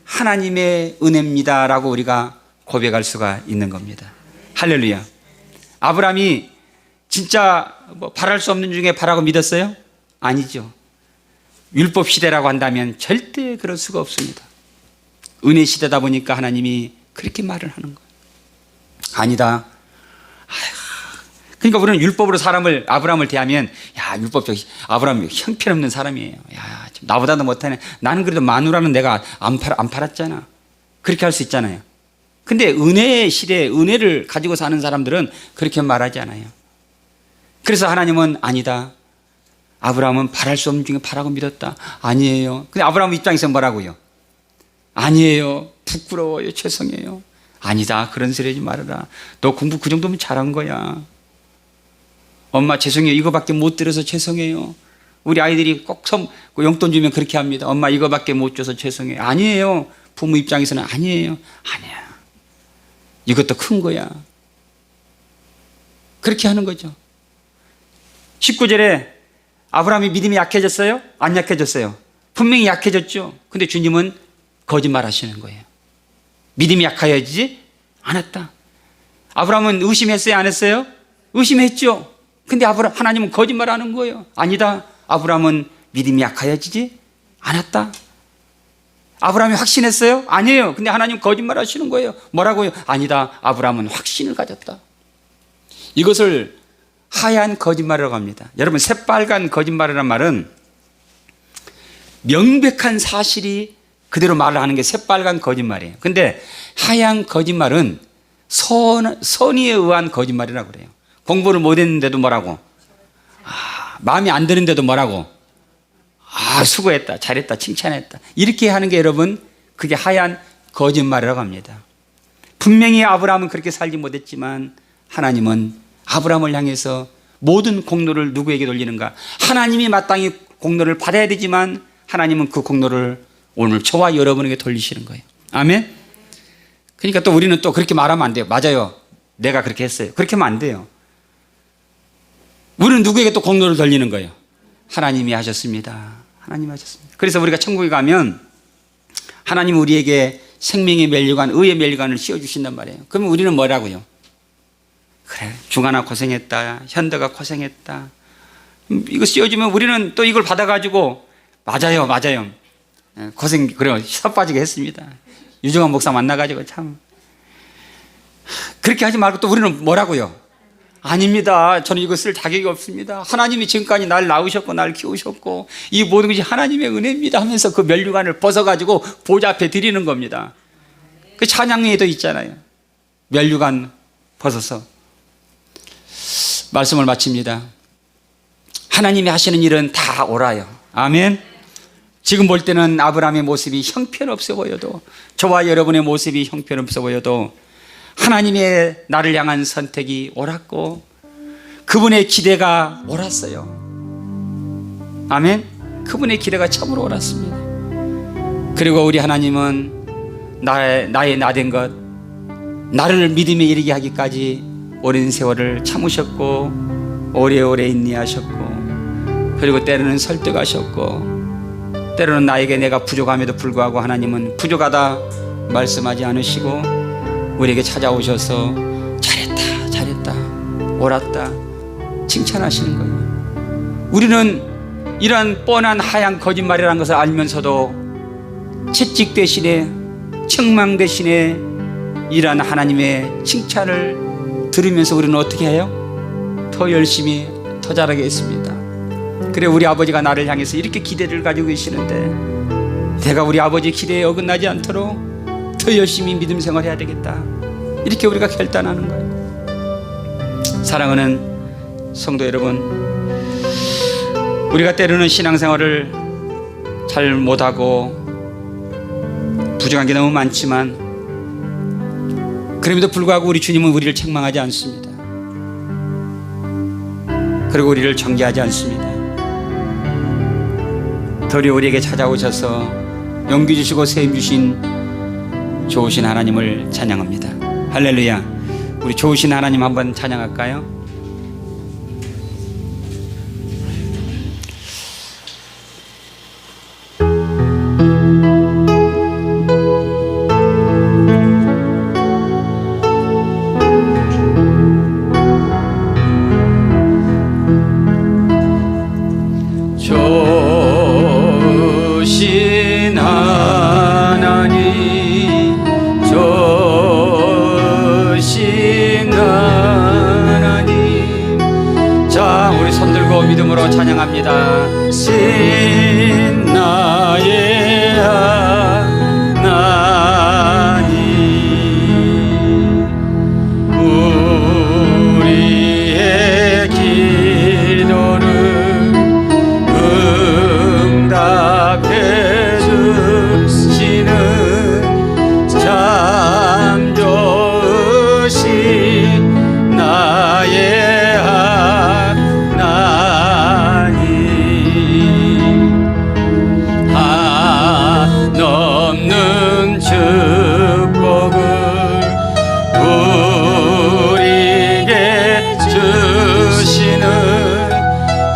하나님의 은혜입니다 라고 우리가 고백할 수가 있는 겁니다. 할렐루야. 아브라함이 진짜 뭐 바랄 수 없는 중에 바라고 믿었어요? 아니죠. 율법 시대라고 한다면 절대 그럴 수가 없습니다. 은혜 시대다 보니까 하나님이 그렇게 말을 하는 거예요. 아니다. 그러니까 우리는 율법으로 아브라함을 대하면, 야, 율법적 아브라함이 형편없는 사람이에요. 야, 나보다도 못하네. 나는 그래도 마누라는 내가 안 팔았잖아. 그렇게 할 수 있잖아요. 근데 은혜의 시대에 은혜를 가지고 사는 사람들은 그렇게 말하지 않아요. 그래서 하나님은 아니다. 아브라함은 바랄 수 없는 중에 바라고 믿었다. 아니에요. 근데 아브라함 입장에서 뭐라고요? 아니에요. 부끄러워요. 죄송해요. 아니다. 그런 소리 하지 말아라. 너 공부 그 정도면 잘한 거야. 엄마 죄송해요. 이거밖에 못 들어서 죄송해요. 우리 아이들이 꼭 용돈 주면 그렇게 합니다. 엄마 이거밖에 못 줘서 죄송해요. 아니에요. 부모 입장에서는 아니에요. 아니야. 이것도 큰 거야. 그렇게 하는 거죠. 19절에 아브라함이 믿음이 약해졌어요? 안 약해졌어요? 분명히 약해졌죠. 근데 주님은 거짓말 하시는 거예요. 믿음이 약하여지지 않았다. 아브라함은 의심했어요? 안 했어요? 의심했죠. 근데 하나님은 거짓말 하는 거예요. 아니다. 아브라함은 믿음이 약하여지지 않았다. 아브라함이 확신했어요? 아니에요. 근데 하나님 거짓말 하시는 거예요. 뭐라고요? 아니다. 아브라함은 확신을 가졌다. 이것을 하얀 거짓말이라고 합니다. 여러분, 새빨간 거짓말이란 말은 명백한 사실이 그대로 말을 하는 게 새빨간 거짓말이에요. 근데 하얀 거짓말은 선의에 의한 거짓말이라고 그래요. 공부를 못했는데도 뭐라고? 마음에 안 드는데도 뭐라고? 수고했다, 잘했다, 칭찬했다. 이렇게 하는 게 여러분, 그게 하얀 거짓말이라고 합니다. 분명히 아브라함은 그렇게 살지 못했지만 하나님은 아브라함을 향해서 모든 공로를 누구에게 돌리는가? 하나님이 마땅히 공로를 받아야 되지만 하나님은 그 공로를 오늘 저와 여러분에게 돌리시는 거예요. 아멘? 그러니까 또 우리는 또 그렇게 말하면 안 돼요. 맞아요. 내가 그렇게 했어요. 그렇게 하면 안 돼요. 우리는 누구에게 또 공로를 돌리는 거예요? 하나님이 하셨습니다. 하나님이 하셨습니다. 그래서 우리가 천국에 가면 하나님 우리에게 생명의 멸류관, 의의 멸류관을 씌워주신단 말이에요. 그러면 우리는 뭐라고요? 그래, 중하나 고생했다. 현대가 고생했다. 이거 씌워주면 우리는 또 이걸 받아가지고 맞아요. 고생, 그래요. 혀 빠지게 했습니다. 유정환 목사 만나가지고 참. 그렇게 하지 말고 또 우리는 뭐라고요? 아닙니다. 저는 이거 쓸 자격이 없습니다. 하나님이 지금까지 날 낳으셨고 날 키우셨고 이 모든 것이 하나님의 은혜입니다 하면서 그 면류관을 벗어가지고 보좌 앞에 드리는 겁니다. 그 찬양에도 있잖아요. 면류관 벗어서. 말씀을 마칩니다. 하나님이 하시는 일은 다 옳아요. 아멘. 지금 볼 때는 아브라함의 모습이 형편없어 보여도, 저와 여러분의 모습이 형편없어 보여도 하나님의 나를 향한 선택이 옳았고 그분의 기대가 옳았어요. 아멘. 그분의 기대가 참으로 옳았습니다. 그리고 우리 하나님은 나의 나된 것, 나를 믿음에 이르게 하기까지 오랜 세월을 참으셨고 오래오래 인내하셨고, 그리고 때로는 설득하셨고, 때로는 나에게 내가 부족함에도 불구하고 하나님은 부족하다 말씀하지 않으시고 우리에게 찾아오셔서 잘했다 잘했다 옳았다 칭찬하시는 거예요. 우리는 이러한 뻔한 하얀 거짓말이라는 것을 알면서도 채찍 대신에, 책망 대신에 이러한 하나님의 칭찬을 들으면서 우리는 어떻게 해요? 더 열심히 더 잘하게 했습니다. 그래, 우리 아버지가 나를 향해서 이렇게 기대를 가지고 계시는데 내가 우리 아버지 기대에 어긋나지 않도록 더 열심히 믿음 생활해야 되겠다, 이렇게 우리가 결단하는 거예요. 사랑하는 성도 여러분, 우리가 때로는 신앙생활을 잘 못하고 부족한 게 너무 많지만 그럼에도 불구하고 우리 주님은 우리를 책망하지 않습니다. 그리고 우리를 정죄하지 않습니다. 도리어 우리에게 찾아오셔서 용기 주시고 세임 주신 좋으신 하나님을 찬양합니다. 할렐루야. 우리 좋으신 하나님 한번 찬양할까요? 좋으신 하나님, 좋으신 하나님. 자, 우리 손 들고 믿음으로 찬양합니다. 신 나의 하나님, 우리의 기도를 응답해 주시는 참 좋으신 나의 하나님, 한없는 축복을 우리에게 주시는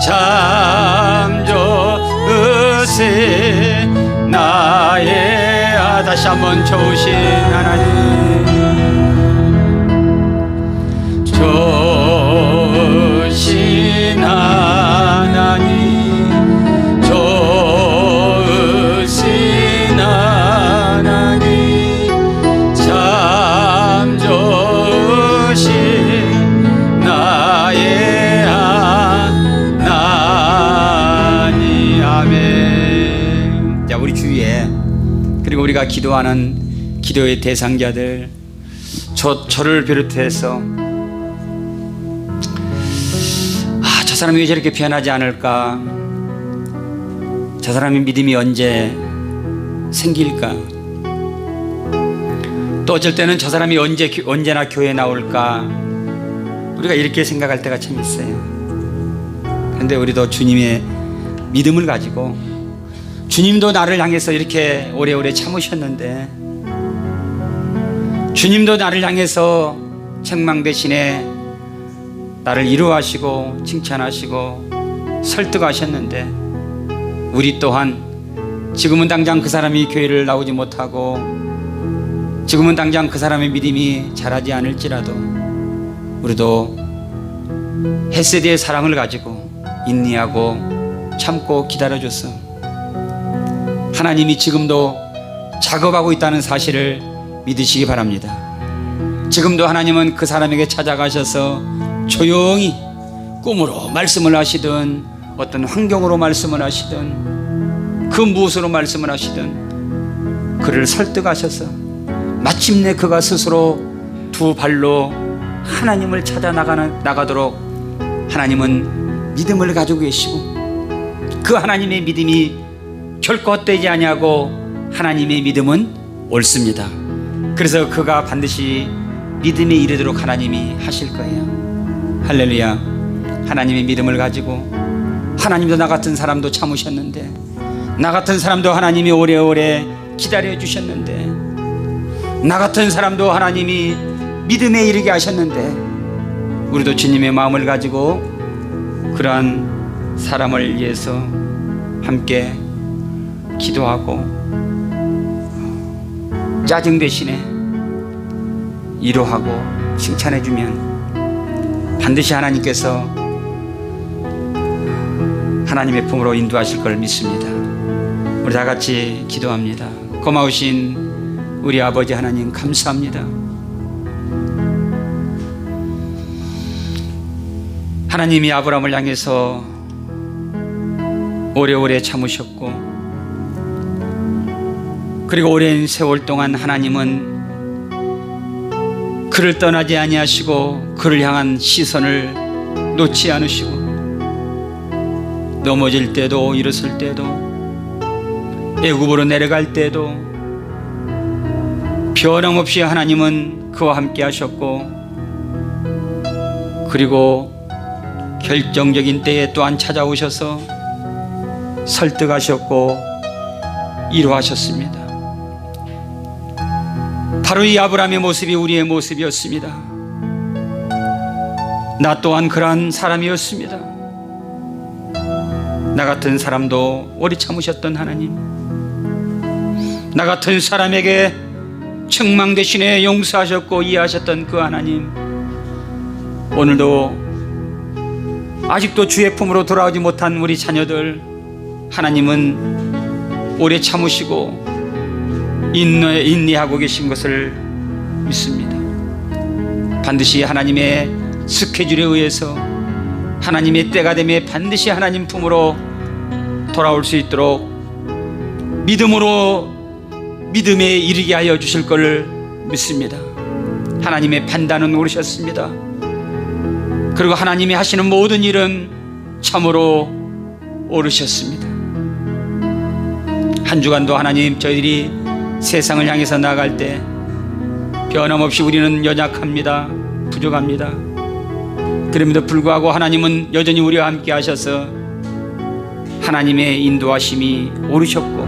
참 좋으신 나의 다시 한번 좋으신 하나님, 좋으신 하나님, 좋으신 하나님, 참 좋으신 나의 하나님. 아멘. 자, 우리 주위에, 그리고 우리가 기도하는 기도의 대상자들, 저를 비롯해서 저 사람이 왜 저렇게 변하지 않을까, 저 사람의 믿음이 언제 생길까, 또 어쩔 때는 저 사람이 언제나 교회에 나올까, 우리가 이렇게 생각할 때가 참 있어요. 그런데 우리도 주님의 믿음을 가지고, 주님도 나를 향해서 이렇게 오래오래 참으셨는데, 주님도 나를 향해서 책망 대신에 나를 위로하시고 칭찬하시고 설득하셨는데, 우리 또한 지금은 당장 그 사람이 교회를 나오지 못하고 지금은 당장 그 사람의 믿음이 자라지 않을지라도 우리도 헤세드의 사랑을 가지고 인내하고 참고 기다려줘서 하나님이 지금도 작업하고 있다는 사실을 믿으시기 바랍니다. 지금도 하나님은 그 사람에게 찾아가셔서 조용히 꿈으로 말씀을 하시든 어떤 환경으로 말씀을 하시든 그 무엇으로 말씀을 하시든 그를 설득하셔서 마침내 그가 스스로 두 발로 하나님을 찾아 나가도록 하나님은 믿음을 가지고 계시고, 그 하나님의 믿음이 결코 헛되지 아니하고 하나님의 믿음은 옳습니다. 그래서 그가 반드시 믿음에 이르도록 하나님이 하실 거예요. 할렐루야. 하나님의 믿음을 가지고, 하나님도 나 같은 사람도 참으셨는데, 나 같은 사람도 하나님이 오래오래 기다려 주셨는데, 나 같은 사람도 하나님이 믿음에 이르게 하셨는데, 우리도 주님의 마음을 가지고 그러한 사람을 위해서 함께 기도하고 짜증 대신에 위로하고 칭찬해 주면 반드시 하나님께서 하나님의 품으로 인도하실 걸 믿습니다. 우리 다 같이 기도합니다. 고마우신 우리 아버지 하나님, 감사합니다. 하나님이 아브라함을 향해서 오래오래 참으셨고, 그리고 오랜 세월 동안 하나님은 그를 떠나지 아니하시고 그를 향한 시선을 놓지 않으시고, 넘어질 때도 일어설 때도 애굽으로 내려갈 때도 변함없이 하나님은 그와 함께 하셨고, 그리고 결정적인 때에 또한 찾아오셔서 설득하셨고 위로하셨습니다. 바로 이 아브라함의 모습이 우리의 모습이었습니다. 나 또한 그러한 사람이었습니다. 나 같은 사람도 오래 참으셨던 하나님, 나 같은 사람에게 책망 대신에 용서하셨고 이해하셨던 그 하나님, 오늘도 아직도 주의 품으로 돌아오지 못한 우리 자녀들, 하나님은 오래 참으시고 인내하고 계신 것을 믿습니다. 반드시 하나님의 스케줄에 의해서 하나님의 때가 되면 반드시 하나님 품으로 돌아올 수 있도록 믿음에 이르게 하여 주실 것을 믿습니다. 하나님의 판단은 옳으셨습니다. 그리고 하나님이 하시는 모든 일은 참으로 옳으셨습니다. 한 주간도 하나님, 저희들이 세상을 향해서 나아갈 때 변함없이 우리는 연약합니다. 부족합니다. 그럼에도 불구하고 하나님은 여전히 우리와 함께 하셔서 하나님의 인도하심이 옳으셨고,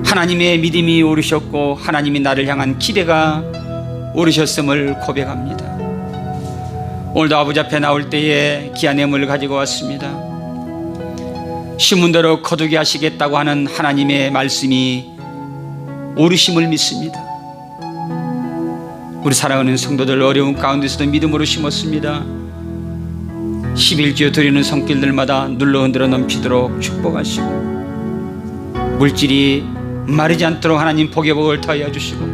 하나님의 믿음이 옳으셨고, 하나님이 나를 향한 기대가 옳으셨음을 고백합니다. 오늘도 아버지 앞에 나올 때에 귀한 예물을 가지고 왔습니다. 심은대로 거두게 하시겠다고 하는 하나님의 말씀이 옳으심을 믿습니다. 우리 사랑하는 성도들, 어려운 가운데서도 믿음으로 심었습니다. 11조 드리는 손길들마다 눌러 흔들어 넘치도록 축복하시고, 물질이 마르지 않도록 하나님 복의 복을 더하여 주시고,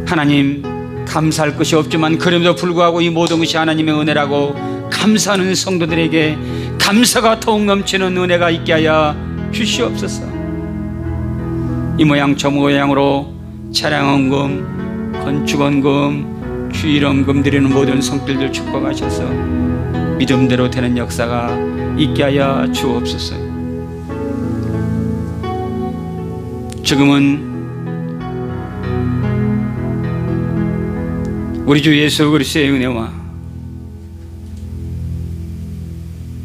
하나님 감사할 것이 없지만 그럼에도 불구하고 이 모든 것이 하나님의 은혜라고 감사하는 성도들에게 감사가 더욱 넘치는 은혜가 있게 하여 주시옵소서. 이 모양 저 모양으로 차량원금, 건축원금, 주일원금 드리는 모든 손길들 축복하셔서 믿음대로 되는 역사가 있게 하여 주옵소서. 지금은 우리 주 예수 그리스도의 은혜와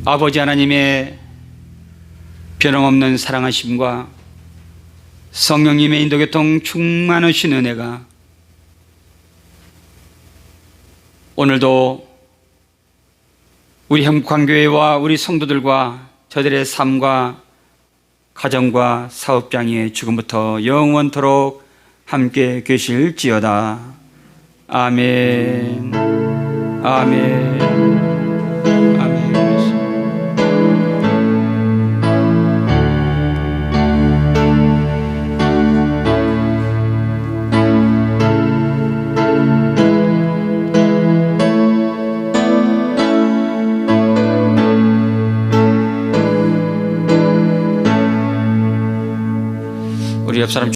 아버지 하나님의 변함없는 사랑하심과 성령님의 인도교통 충만하신 은혜가 오늘도 우리 행복한교회와 우리 성도들과 저들의 삶과 가정과 사업장에 지금부터 영원토록 함께 계실지어다. 아멘. 아멘. 아멘. 우리 옆 사람